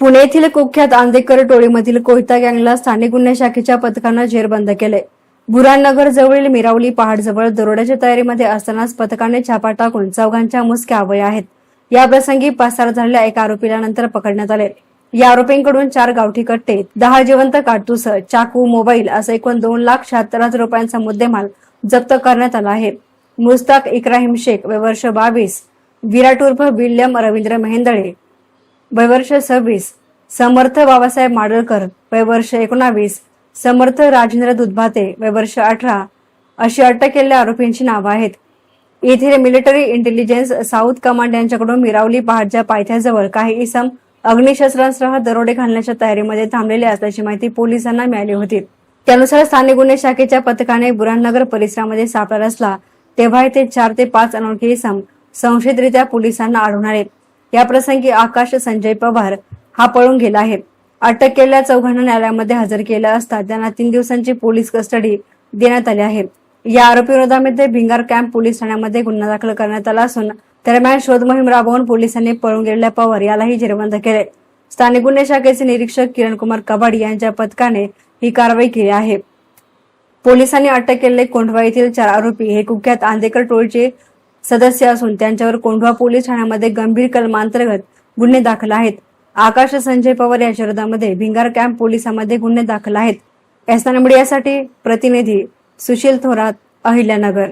पुणे येथील कुख्यात आंदेकर टोळीमधील कोयता गँगला स्थानिक गुन्हे शाखेच्या पथकानं जेरबंद केले। बुराणनगर जवळील मिरावली पहाडजवळ दरोड्याच्या तयारीमध्ये असतानाच पथकाने छापा टाकून चौघांच्या मुसक्या अवय आहेत। या प्रसंगी पसार झालेल्या एका आरोपीला नंतर पकडण्यात आले। या आरोपींकडून 4 गावठी कट्टे, 10 जिवंत काडतूस, चाकू, मोबाईल असं एकूण 2,76,000 रुपयांचा मुद्देमाल जप्त करण्यात आला आहे। मुस्ताक इक्राहिम शेख वय वर्ष 22, विराट उर्फ विल्यम रवींद्र मेहेंदळे वय वर्ष 26, समर्थ बाबासाहेब माडळकर वय वर्ष 19, समर्थ राजेंद्र दुधभाते वय वर्ष 18 अशी अटक केलेल्या आरोपींची नावं आहेत। येथील मिलिटरी इंटेलिजन्स साऊथ कमांड यांच्याकडून मिरावली पहाडच्या पायथ्याजवळ काही इसम अग्निशस्त्रांसह दरोडे घालण्याच्या तयारीमध्ये थांबलेले असल्याची माहिती पोलिसांना मिळाली होती। त्यानुसार स्थानिक गुन्हे शाखेच्या पथकाने बुराणनगर परिसरामध्ये सापळा रचला तेव्हा येथे 4 ते 5 अनोळखी इसम संशयितरित्या पोलिसांना आढळून आले। या प्रसंगी आकाश संजय पवार हा पळून गेला आहे। अटक केलेल्या चौघांना न्यायालयामध्ये हजर केलं असता त्यांना 3 दिवसांची पोलीस कस्टडी देण्यात आली आहे। या आरोपी विरोधामध्ये भिंगार कॅम्प पोलीस ठाण्यामध्ये गुन्हा दाखल करण्यात आला असून दरम्यान शोध मोहीम राबवून पोलिसांनी पळून गेलेल्या पवार यालाही जेरबंद केले। स्थानिक गुन्हे शाखेचे निरीक्षक किरणकुमार कबाडी यांच्या पथकाने ही कारवाई केली आहे। पोलिसांनी अटक केलेले कोंढवा येथील 4 आरोपी हे कुख्यात आंदेकर टोळीचे सदस्य असून त्यांच्यावर कोंढवा पोलीस ठाण्यामध्ये गंभीर कलमांतर्गत गुन्हे दाखल आहेत। आकाश संजय पवार यांच्या विरोधामध्ये भिंगार कॅम्प पोलिसांमध्ये गुन्हे दाखल आहेत। एसएन मीडियासाठी प्रतिनिधी सुशील थोरात, अहिल्यानगर।